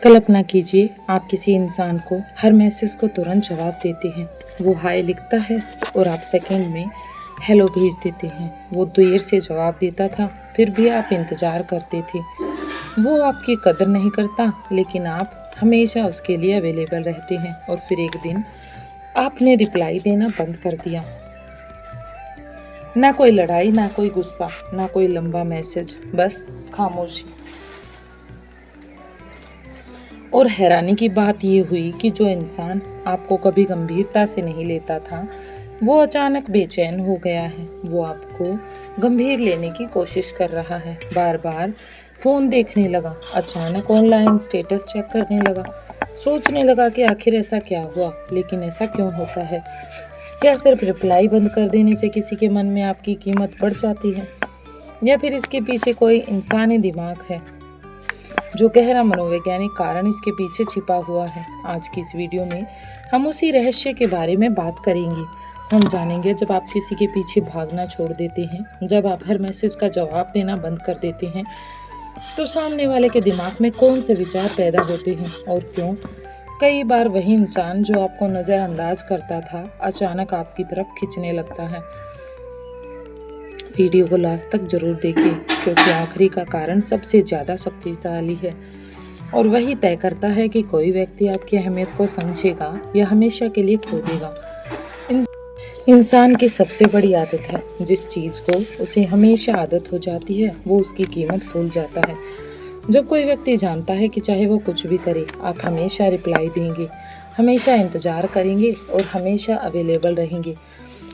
कल्पना कीजिए आप किसी इंसान को हर मैसेज को तुरंत जवाब देते हैं। वो हाय लिखता है और आप सेकंड में हेलो भेज देते हैं। वो देर से जवाब देता था फिर भी आप इंतज़ार करते थे। वो आपकी कदर नहीं करता लेकिन आप हमेशा उसके लिए अवेलेबल रहते हैं। और फिर एक दिन आपने रिप्लाई देना बंद कर दिया। ना कोई लड़ाई, ना कोई गुस्सा, ना कोई लंबा मैसेज, बस खामोशी। और हैरानी की बात ये हुई कि जो इंसान आपको कभी गंभीरता से नहीं लेता था वो अचानक बेचैन हो गया है। वो आपको गंभीर लेने की कोशिश कर रहा है। बार बार फ़ोन देखने लगा, अचानक ऑनलाइन स्टेटस चेक करने लगा, सोचने लगा कि आखिर ऐसा क्या हुआ। लेकिन ऐसा क्यों होता है? क्या सिर्फ रिप्लाई बंद कर देने से किसी के मन में आपकी कीमत बढ़ जाती है, या फिर इसके पीछे कोई इंसानी दिमाग है? जो गहरा मनोवैज्ञानिक कारण इसके पीछे छिपा हुआ है। आज की इस वीडियो में हम उसी रहस्य के बारे में बात करेंगे। हम जानेंगे जब आप किसी के पीछे भागना छोड़ देते हैं, जब आप हर मैसेज का जवाब देना बंद कर देते हैं, तो सामने वाले के दिमाग में कौन से विचार पैदा होते हैं और क्यों कई बार वही इंसान जो आपको नज़रअंदाज करता था अचानक आपकी तरफ खींचने लगता है। वीडियो को लास्ट तक जरूर देखें क्योंकि आखिरी का कारण सबसे ज़्यादा शक्तिशाली है और वही तय करता है कि कोई व्यक्ति आपकी अहमियत को समझेगा या हमेशा के लिए खो देगा। इंसान की सबसे बड़ी आदत है, जिस चीज़ को उसे हमेशा आदत हो जाती है वो उसकी कीमत भूल जाता है। जब कोई व्यक्ति जानता है कि चाहे वो कुछ भी करे आप हमेशा रिप्लाई देंगे, हमेशा इंतज़ार करेंगे और हमेशा अवेलेबल रहेंगे,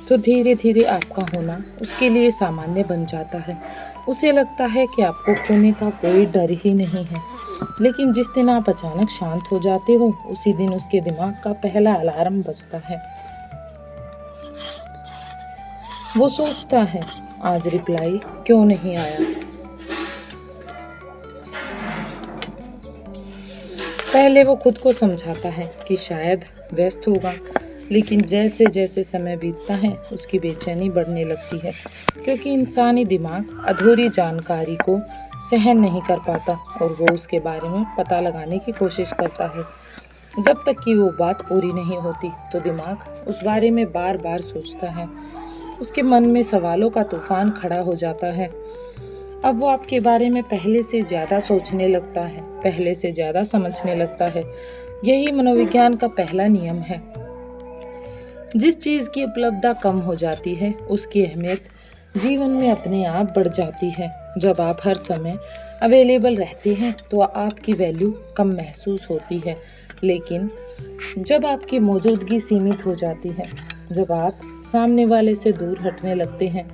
तो धीरे धीरे आपका होना उसके लिए सामान्य बन जाता है। उसे लगता है कि आपको खोने का कोई डर ही नहीं है। लेकिन जिस दिन आप अचानक शांत हो जाते हो उसी दिन उसके दिमाग का पहला अलार्म बजता है। वो सोचता है आज रिप्लाई क्यों नहीं आया। पहले वो खुद को समझाता है कि शायद व्यस्त होगा, लेकिन जैसे जैसे समय बीतता है उसकी बेचैनी बढ़ने लगती है, क्योंकि इंसानी दिमाग अधूरी जानकारी को सहन नहीं कर पाता और वो उसके बारे में पता लगाने की कोशिश करता है। जब तक कि वो बात पूरी नहीं होती तो दिमाग उस बारे में बार बार सोचता है। उसके मन में सवालों का तूफान खड़ा हो जाता है। अब वो आपके बारे में पहले से ज़्यादा सोचने लगता है, पहले से ज़्यादा समझने लगता है। यही मनोविज्ञान का पहला नियम है। जिस चीज़ की उपलब्धता कम हो जाती है उसकी अहमियत जीवन में अपने आप बढ़ जाती है। जब आप हर समय अवेलेबल रहते हैं तो आपकी वैल्यू कम महसूस होती है, लेकिन जब आपकी मौजूदगी सीमित हो जाती है, जब आप सामने वाले से दूर हटने लगते हैं,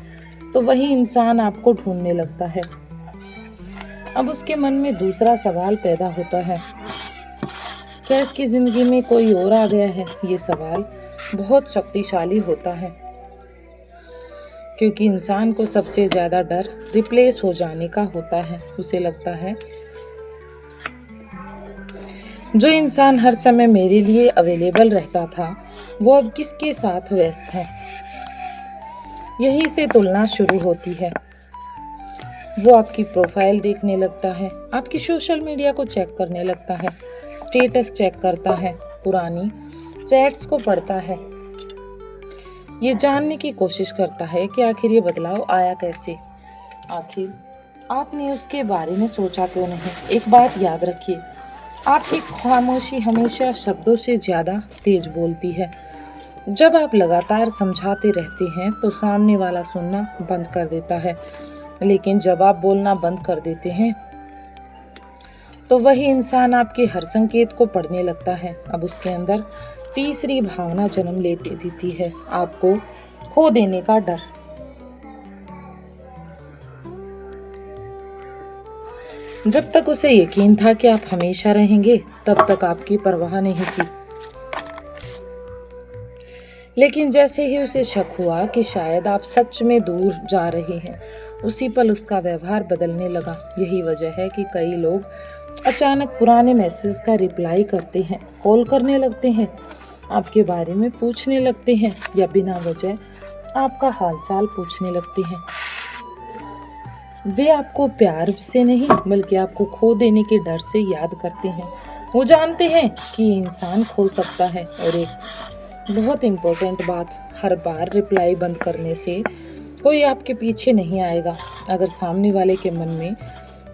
तो वही इंसान आपको ढूंढने लगता है। अब उसके मन में दूसरा सवाल पैदा होता है, क्या इसकी ज़िंदगी में कोई और आ गया है? ये सवाल बहुत शक्तिशाली होता है, क्योंकि इंसान को सबसे ज़्यादा डर रिप्लेस हो जाने का होता है। उसे लगता है जो इंसान हर समय मेरे लिए अवेलेबल रहता था वो अब किसके साथ व्यस्त है। यही से तुलना शुरू होती है। वो आपकी प्रोफाइल देखने लगता है, आपकी सोशल मीडिया को चेक करने लगता है, स्टेटस चेक करता है, पुरानी चैट्स को पढ़ता है। ये जानने की कोशिश करता है कि आखिर ये बदलाव आया कैसे, आखिर आपने उसके बारे में सोचा क्यों नहीं। एक बात याद रखिए, आपकी खामोशी हमेशा शब्दों से ज़्यादा तेज बोलती है। जब आप लगातार समझाते रहते हैं तो सामने वाला सुनना बंद कर देता है, लेकिन जब आप बोलना बंद कर देते हैं तो वही इंसान आपके हर संकेत को पढ़ने लगता है। अब उसके अंदर तीसरी भावना जन्म ले देती है, आपको खो देने का डर। जब तक उसे यकीन था कि आप हमेशा रहेंगे तब तक आपकी परवाह नहीं की, लेकिन जैसे ही उसे शक हुआ कि शायद आप सच में दूर जा रहे हैं, उसी पल उसका व्यवहार बदलने लगा। यही वजह है कि कई लोग अचानक पुराने मैसेज का रिप्लाई करते हैं, कॉल करने लगते हैं, आपके बारे में पूछने लगते हैं या बिना वजह आपका हालचाल पूछने लगते हैं। वे आपको प्यार से नहीं बल्कि आपको खो देने के डर से याद करते हैं। वो जानते हैं कि इंसान खो सकता है। और एक बहुत इम्पोर्टेंट बात, हर बार रिप्लाई बंद करने से कोई आपके पीछे नहीं आएगा। अगर सामने वाले के मन में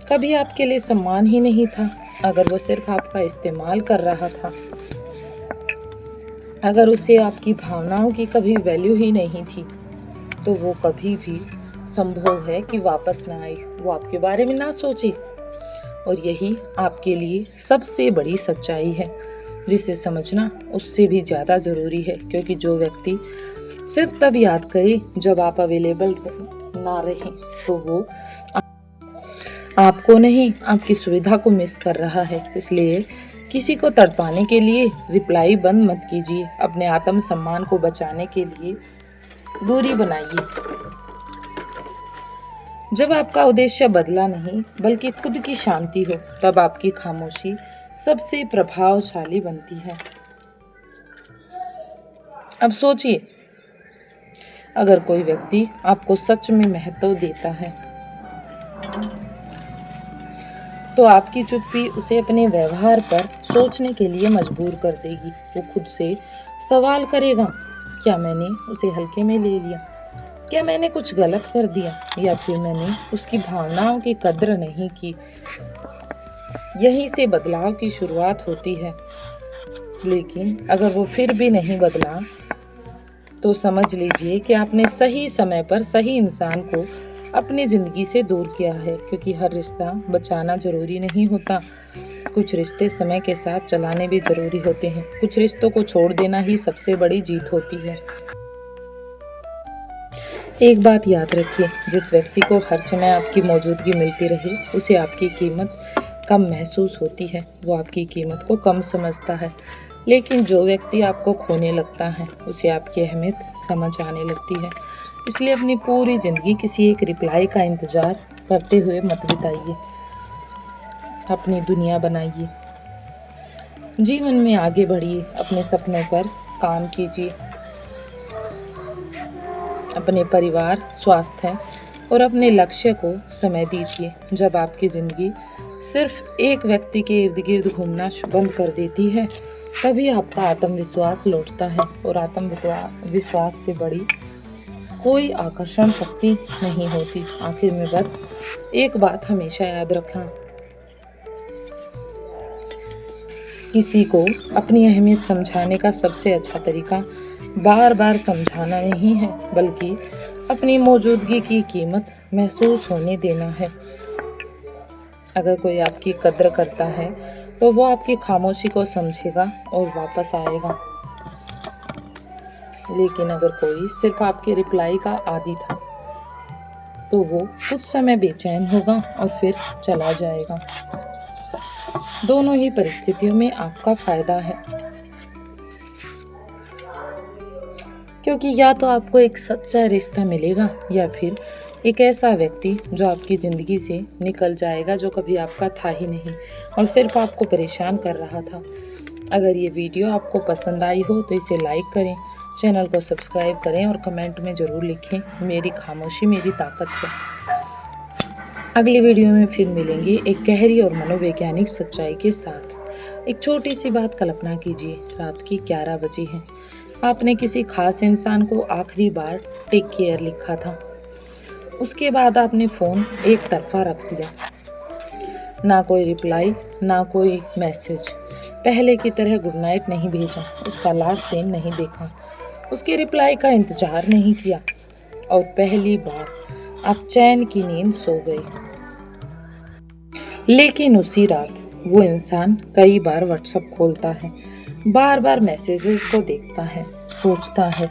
कभी आपके लिए सम्मान ही नहीं था, अगर वो सिर्फ आपका इस्तेमाल कर रहा था, अगर उसे आपकी भावनाओं की कभी वैल्यू ही नहीं थी, तो वो कभी भी संभव है कि वापस ना आए, वो आपके बारे में ना सोचे। और यही आपके लिए सबसे बड़ी सच्चाई है, जिसे समझना उससे भी ज़्यादा ज़रूरी है। क्योंकि जो व्यक्ति सिर्फ तब याद करे जब आप अवेलेबल ना रहें, तो वो आपको नहीं, आपकी सुविधा को मिस कर रहा है। इसलिए किसी को तड़पाने के लिए रिप्लाई बंद मत कीजिए। अपने आत्मसम्मान को बचाने के लिए दूरी बनाइए। जब आपका उद्देश्य बदला नहीं बल्कि खुद की शांति हो, तब आपकी खामोशी सबसे प्रभावशाली बनती है। अब सोचिए, अगर कोई व्यक्ति आपको सच में महत्व देता है, तो आपकी चुप्पी उसे अपने व्यवहार पर सोचने के लिए मजबूर कर देगी। वो खुद से सवाल करेगा, क्या मैंने उसे हल्के में ले लिया? क्या मैंने कुछ गलत कर दिया? या फिर मैंने उसकी भावनाओं की कद्र नहीं की? यहीं से बदलाव की शुरुआत होती है। लेकिन अगर वो फिर भी नहीं बदला, तो समझ लीजिए कि आपने सही समय पर सही इंसान को अपनी ज़िंदगी से दूर किया है। क्योंकि हर रिश्ता बचाना ज़रूरी नहीं होता। कुछ रिश्ते समय के साथ चलाने भी ज़रूरी होते हैं। कुछ रिश्तों को छोड़ देना ही सबसे बड़ी जीत होती है। एक बात याद रखिए, जिस व्यक्ति को हर समय आपकी मौजूदगी मिलती रहे, उसे आपकी कीमत कम महसूस होती है। वो आपकी कीमत को कम समझता है। लेकिन जो व्यक्ति आपको खोने लगता है, उसे आपकी अहमियत समझ आने लगती है। इसलिए अपनी पूरी ज़िंदगी किसी एक रिप्लाई का इंतज़ार करते हुए मत बिताइए। अपनी दुनिया बनाइए, जीवन में आगे बढ़िए, अपने सपनों पर काम कीजिए, अपने परिवार, स्वास्थ्य और अपने लक्ष्य को समय दीजिए। जब आपकी ज़िंदगी सिर्फ एक व्यक्ति के इर्द गिर्द घूमना बंद कर देती है, तभी आपका आत्मविश्वास लौटता है। और आत्मविश्वास से बड़ी कोई आकर्षण शक्ति नहीं होती। आखिर में बस एक बात हमेशा याद रखना, किसी को अपनी अहमियत समझाने का सबसे अच्छा तरीका बार बार समझाना नहीं है, बल्कि अपनी मौजूदगी की कीमत महसूस होने देना है। अगर कोई आपकी कद्र करता है, तो वो आपकी खामोशी को समझेगा और वापस आएगा। लेकिन अगर कोई सिर्फ आपके रिप्लाई का आदी था, तो वो कुछ समय बेचैन होगा और फिर चला जाएगा। दोनों ही परिस्थितियों में आपका फायदा है, क्योंकि या तो आपको एक सच्चा रिश्ता मिलेगा, या फिर एक ऐसा व्यक्ति जो आपकी ज़िंदगी से निकल जाएगा, जो कभी आपका था ही नहीं और सिर्फ आपको परेशान कर रहा था। अगर ये वीडियो आपको पसंद आई हो तो इसे लाइक करें, चैनल को सब्सक्राइब करें और कमेंट में ज़रूर लिखें, मेरी खामोशी मेरी ताकत है। अगली वीडियो में फिर मिलेंगे एक गहरी और मनोवैज्ञानिक सच्चाई के साथ। एक छोटी सी बात कल्पना कीजिए, रात की 11 बजे हैं। आपने किसी खास इंसान को आखिरी बार टेक केयर लिखा था। उसके बाद आपने फ़ोन एक तरफा रख दिया, ना कोई रिप्लाई, ना कोई मैसेज। पहले की तरह गुड नाइट नहीं भेजा, उसका लास्ट सीन नहीं देखा, उसके रिप्लाई का इंतज़ार नहीं किया, और पहली बार आप चैन की नींद सो गए। लेकिन उसी रात वो इंसान कई बार व्हाट्सएप खोलता है, बार बार मैसेजेस को देखता है, सोचता है,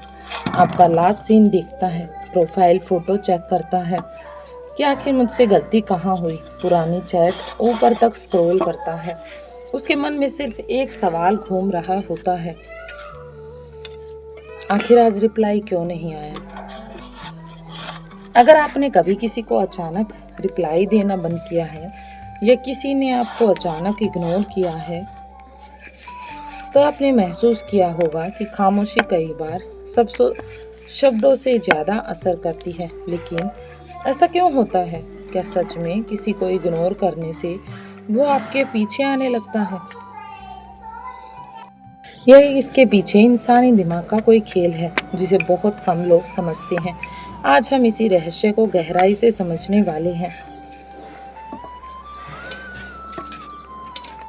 आपका लास्ट सीन देखता है, प्रोफाइल फ़ोटो चेक करता है कि आखिर मुझसे गलती कहाँ हुई। पुरानी चैट ऊपर तक स्क्रॉल करता है। उसके मन में सिर्फ एक सवाल घूम रहा होता है, आखिर आज रिप्लाई क्यों नहीं आया। अगर आपने कभी किसी को अचानक रिप्लाई देना बंद किया है, या किसी ने आपको अचानक इग्नोर किया है, तो आपने महसूस किया होगा कि खामोशी कई बार शब्दों से ज़्यादा असर करती है। लेकिन ऐसा क्यों होता है? क्या सच में किसी को इग्नोर करने से वो आपके पीछे आने लगता है? यह इसके पीछे इंसानी दिमाग का कोई खेल है जिसे बहुत कम लोग समझते हैं। आज हम इसी रहस्य को गहराई से समझने वाले हैं।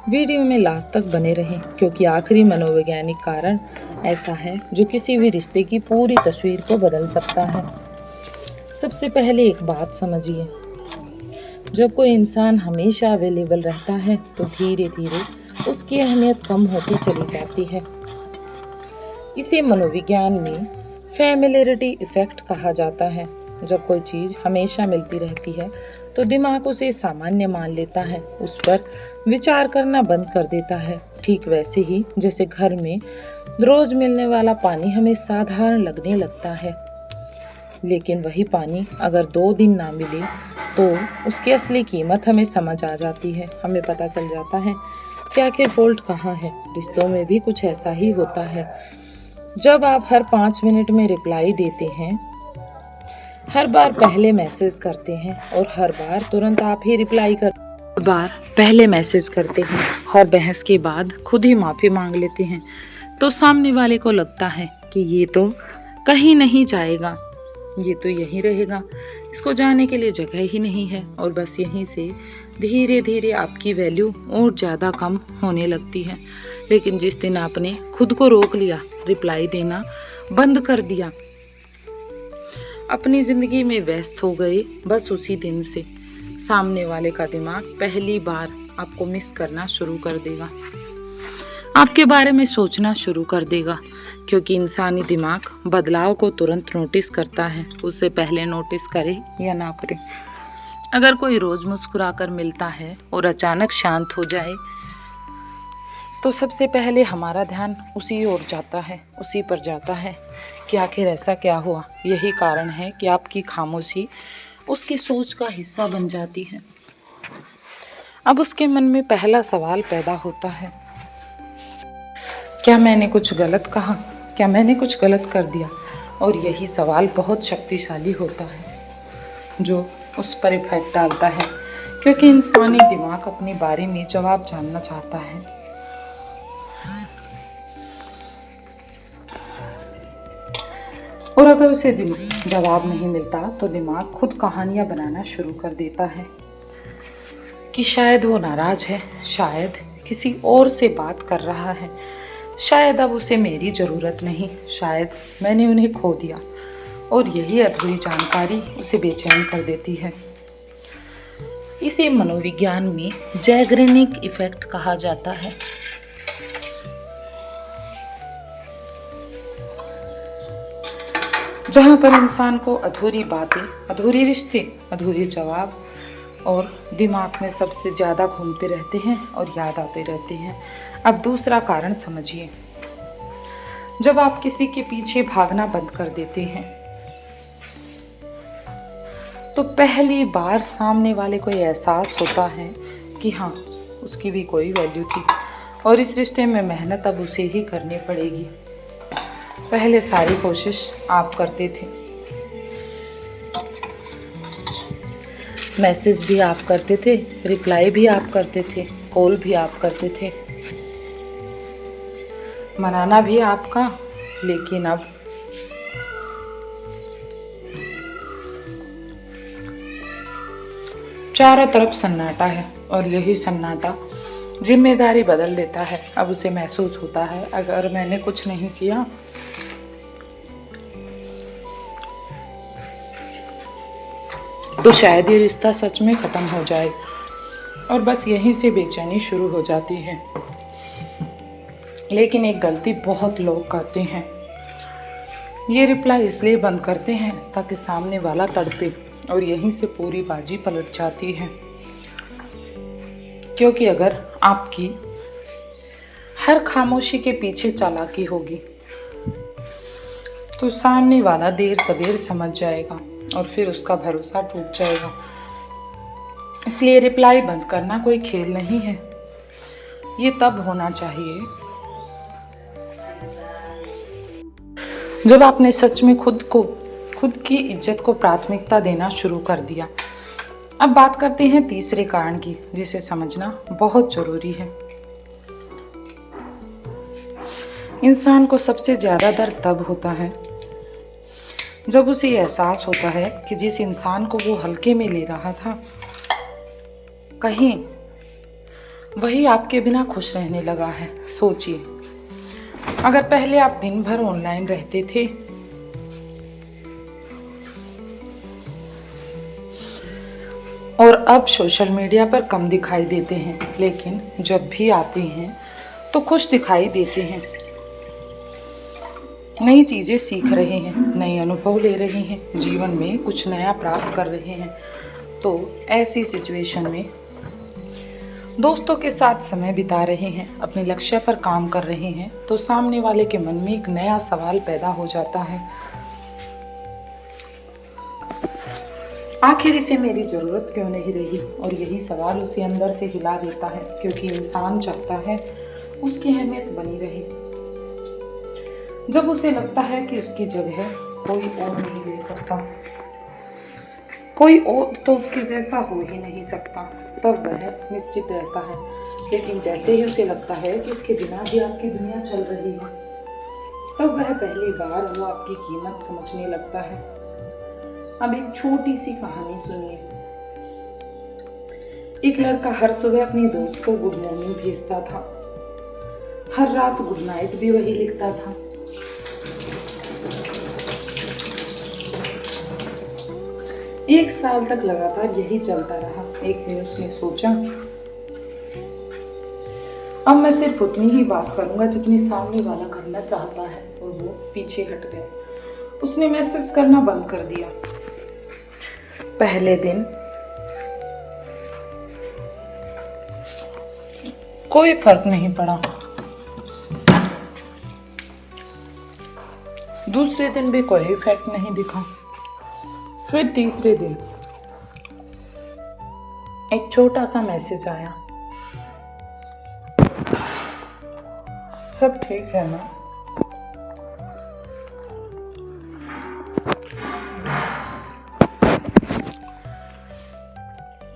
वीडियो में लास्ट तक बने रहें क्योंकि आखिरी मनोवैज्ञानिक कारण ऐसा है जो किसी भी रिश्ते की पूरी तस्वीर को बदल सकता है। सबसे पहले एक बात समझिए, जब कोई इंसान हमेशा अवेलेबल रहता है तो धीरे धीरे उसकी अहमियत कम होती चली जाती है। इसे मनोविज्ञान में फैमिलियरिटी इफेक्ट कहा जाता है। जब कोई चीज़ हमेशा मिलती रहती है तो दिमाग उसे सामान्य मान लेता है, उस पर विचार करना बंद कर देता है। ठीक वैसे ही जैसे घर में रोज मिलने वाला पानी हमें साधारण लगने लगता है, लेकिन वही पानी अगर 2 दिन ना मिले तो उसकी असली कीमत हमें समझ आ जाती है। हमें पता चल जाता है कि आखिर फॉल्ट कहाँ है। रिश्तों में भी कुछ ऐसा ही होता है। जब आप हर 5 मिनट में रिप्लाई देते हैं, हर बार पहले मैसेज करते हैं और हर बार तुरंत आप ही रिप्लाई करते हैं, हर बहस के बाद खुद ही माफ़ी मांग लेते हैं, तो सामने वाले को लगता है कि ये तो कहीं नहीं जाएगा, ये तो यहीं रहेगा, इसको जाने के लिए जगह ही नहीं है। और बस यहीं से धीरे धीरे आपकी वैल्यू और ज़्यादा कम होने लगती है। लेकिन जिस दिन आपने खुद को रोक लिया, रिप्लाई देना बंद कर दिया, अपनी ज़िंदगी में व्यस्त हो गए, बस उसी दिन से सामने वाले का दिमाग पहली बार आपको मिस करना शुरू कर देगा, आपके बारे में सोचना शुरू कर देगा। क्योंकि इंसानी दिमाग बदलाव को तुरंत नोटिस करता है, उससे पहले नोटिस करे या ना करे। अगर कोई रोज़ मुस्कुराकर मिलता है और अचानक शांत हो जाए तो सबसे पहले हमारा ध्यान उसी ओर जाता है, उसी पर जाता है कि आखिर ऐसा क्या हुआ। यही कारण है कि आपकी खामोशी उसकी सोच का हिस्सा बन जाती है। अब उसके मन में पहला सवाल पैदा होता है, क्या मैंने कुछ गलत कहा, क्या मैंने कुछ गलत कर दिया। और यही सवाल बहुत शक्तिशाली होता है जो उस पर इफेक्ट डालता है, क्योंकि इंसानी दिमाग अपनी बारे में जवाब जानना चाहता है। और अगर उसे जवाब नहीं मिलता तो दिमाग खुद कहानियां बनाना शुरू कर देता है कि शायद वो नाराज है, शायद किसी और से बात कर रहा है, शायद अब उसे मेरी ज़रूरत नहीं, शायद मैंने उन्हें खो दिया। और यही अधूरी जानकारी उसे बेचैन कर देती है। इसे मनोविज्ञान में जैगरेनिक इफेक्ट कहा जाता है। जहाँ पर इंसान को अधूरी बातें, अधूरी रिश्ते, अधूरे जवाब और दिमाग में सबसे ज़्यादा घूमते रहते हैं और याद आते रहते हैं। अब दूसरा कारण समझिए, जब आप किसी के पीछे भागना बंद कर देते हैं तो पहली बार सामने वाले को एहसास होता है कि हाँ, उसकी भी कोई वैल्यू थी और इस रिश्ते में मेहनत अब उसे ही करनी पड़ेगी। पहले सारी कोशिश आप करते थे, मैसेज भी आप करते थे, रिप्लाई भी आप करते थे, कॉल भी आप करते थे, मनाना भी आपका। लेकिन अब चारों तरफ सन्नाटा है और यही सन्नाटा जिम्मेदारी बदल देता है। अब उसे महसूस होता है, अगर मैंने कुछ नहीं किया तो शायद ये रिश्ता सच में ख़त्म हो जाए। और बस यहीं से बेचैनी शुरू हो जाती है। लेकिन एक गलती बहुत लोग करते हैं, ये रिप्लाई इसलिए बंद करते हैं ताकि सामने वाला तड़पे, और यहीं से पूरी बाजी पलट जाती है। क्योंकि अगर आपकी हर खामोशी के पीछे चालाकी होगी तो सामने वाला देर सवेर समझ जाएगा और फिर उसका भरोसा टूट जाएगा। इसलिए रिप्लाई बंद करना कोई खेल नहीं है, ये तब होना चाहिए जब आपने सच में खुद की इज्जत को प्राथमिकता देना शुरू कर दिया। अब बात करते हैं तीसरे कारण की, जिसे समझना बहुत जरूरी है। इंसान को सबसे ज़्यादा दर्द तब होता है जब उसे एहसास होता है कि जिस इंसान को वो हल्के में ले रहा था, कहीं वही आपके बिना खुश रहने लगा है। सोचिए, अगर पहले आप दिन भर ऑनलाइन रहते थे और अब सोशल मीडिया पर कम दिखाई देते हैं, लेकिन जब भी आते हैं तो खुश दिखाई देते हैं, नई चीज़ें सीख रहे हैं, नए अनुभव ले रहे हैं, जीवन में कुछ नया प्राप्त कर रहे हैं, तो ऐसी सिचुएशन में दोस्तों के साथ समय बिता रहे हैं, अपने लक्ष्य पर काम कर रहे हैं, तो सामने वाले के मन में एक नया सवाल पैदा हो जाता है, आखिर इसे मेरी ज़रूरत क्यों नहीं रही। और यही सवाल उसे अंदर से हिला देता है, क्योंकि इंसान चाहता है उसकी अहमियत बनी रहे। जब उसे लगता है कि उसकी जगह कोई और नहीं ले सकता, कोई और तो उसके जैसा हो ही नहीं सकता, तब वह निश्चित रहता है। लेकिन जैसे ही उसे लगता है कि उसके बिना भी आपकी दुनिया चल रही है, तब वह पहली बार वो आपकी कीमत समझने लगता है। अब एक छोटी सी कहानी सुनिए। एक लड़का हर सुबह अपनी दोस्त को गुड मॉर्निंग भेजता था, हर रात गुड नाइट भी वही लिखता था। एक साल तक लगातार यही चलता रहा। एक दिन उसने सोचा, अब मैं सिर्फ उतनी ही बात करूंगा जितनी सामने वाला करना चाहता है, और वो पीछे हट गया। उसने मैसेज करना बंद कर दिया। पहले दिन कोई फर्क नहीं पड़ा, दूसरे दिन भी कोई इफेक्ट नहीं दिखा। फिर तीसरे दिन एक छोटा सा मैसेज आया, सब ठीक है ना।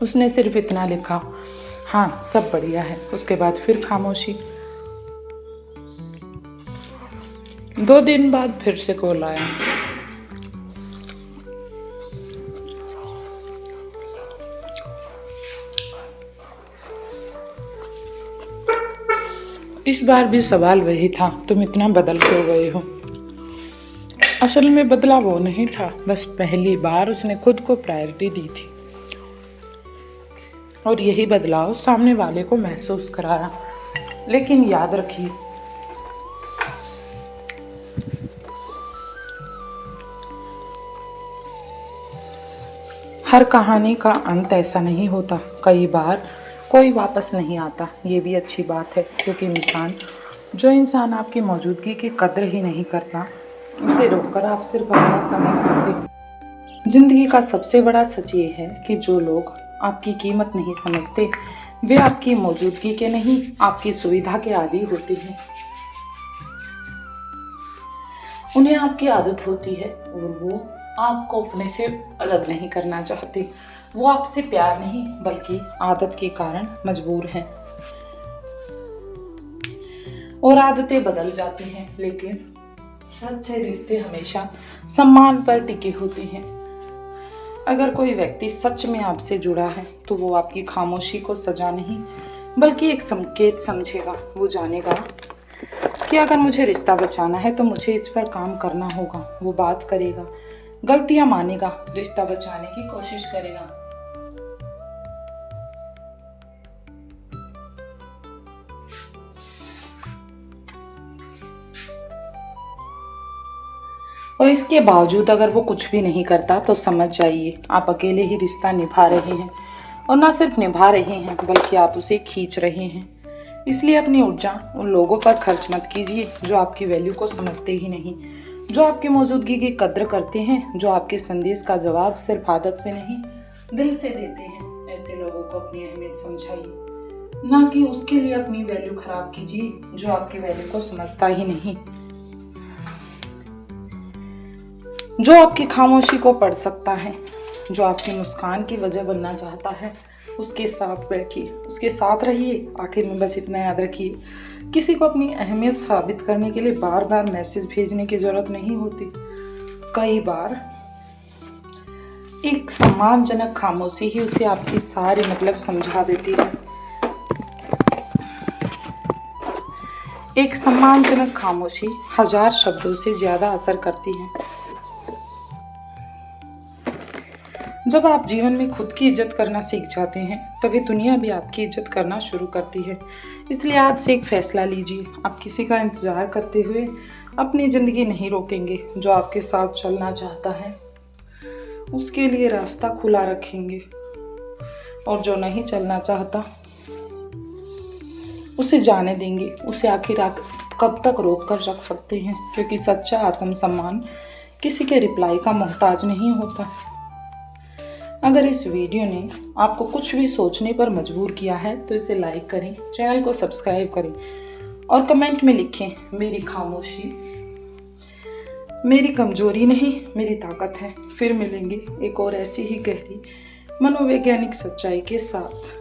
उसने सिर्फ इतना लिखा, हाँ सब बढ़िया है। उसके बाद फिर खामोशी। 2 दिन बाद फिर से कॉल आया, इस बार भी सवाल वही था, तुम इतना बदल क्यों गए हो। असल में बदला वो नहीं था, बस पहली बार उसने खुद को प्रायोरिटी दी थी, और यही बदलाव सामने वाले को महसूस कराया। लेकिन याद रखिए, हर कहानी का अंत ऐसा नहीं होता। कई बार कोई वापस नहीं आता, ये भी अच्छी बात है, क्योंकि जो इंसान आपकी मौजूदगी की कद्र ही नहीं करता, उसे रोककर आप सिर्फ अपना समय खोते। जिंदगी का सबसे बड़ा सच ये है कि जो लोग आपकी कीमत नहीं समझते, वे आपकी मौजूदगी के नहीं, आपकी सुविधा के आदी होते हैं। उन्हें आपकी आदत होती है और वो आपको अपने से अलग नहीं करना चाहते। वो आपसे प्यार नहीं बल्कि आदत के कारण मजबूर हैं। और आदतें बदल जाती हैं, लेकिन सच्चे रिश्ते हमेशा सम्मान पर टिके होते हैं। अगर कोई व्यक्ति सच में आपसे जुड़ा है तो वो आपकी खामोशी को सजा नहीं बल्कि एक संकेत समझेगा। वो जानेगा कि अगर मुझे रिश्ता बचाना है तो मुझे इस पर काम करना होगा। वो बात करेगा, गलतियां मानेगा, रिश्ता बचाने की कोशिश करेगा। और इसके बावजूद अगर वो कुछ भी नहीं करता तो समझ जाइए आप अकेले ही रिश्ता निभा रहे हैं, और ना सिर्फ निभा रहे हैं बल्कि आप उसे खींच रहे हैं। इसलिए अपनी ऊर्जा उन लोगों पर खर्च मत कीजिए जो आपकी वैल्यू को समझते ही नहीं, जो आपकी मौजूदगी की कद्र करते हैं, जो आपके संदेश का जवाब सिर्फ आदत से नहीं दिल से देते हैं। ऐसे लोगों को अपनी अहमियत समझाइए, ना कि उसके लिए अपनी वैल्यू खराब कीजिए जो आपकी वैल्यू को समझता ही नहीं, जो आपकी खामोशी को पढ़ सकता है, जो आपकी मुस्कान की वजह बनना चाहता है, उसके साथ बैठिए, उसके साथ रहिए। आखिर में बस इतना याद रखिए, किसी को अपनी अहमियत साबित करने के लिए बार बार मैसेज भेजने की ज़रूरत नहीं होती। कई बार एक सम्मानजनक खामोशी ही उसे आपकी सारी मतलब समझा देती है। एक सम्मानजनक खामोशी 1000 शब्दों से ज़्यादा असर करती है। जब आप जीवन में खुद की इज्जत करना सीख जाते हैं, तभी दुनिया भी आपकी इज्जत करना शुरू करती है। इसलिए आज से एक फैसला लीजिए, आप किसी का इंतज़ार करते हुए अपनी ज़िंदगी नहीं रोकेंगे। जो आपके साथ चलना चाहता है उसके लिए रास्ता खुला रखेंगे, और जो नहीं चलना चाहता उसे जाने देंगे। उसे आखिर कब तक रोक कर रख सकते हैं, क्योंकि सच्चा आत्मसम्मान किसी के रिप्लाई का मोहताज नहीं होता। अगर इस वीडियो ने आपको कुछ भी सोचने पर मजबूर किया है तो इसे लाइक करें, चैनल को सब्सक्राइब करें और कमेंट में लिखें, मेरी खामोशी मेरी कमजोरी नहीं, मेरी ताकत है। फिर मिलेंगे एक और ऐसी ही गहरी मनोवैज्ञानिक सच्चाई के साथ।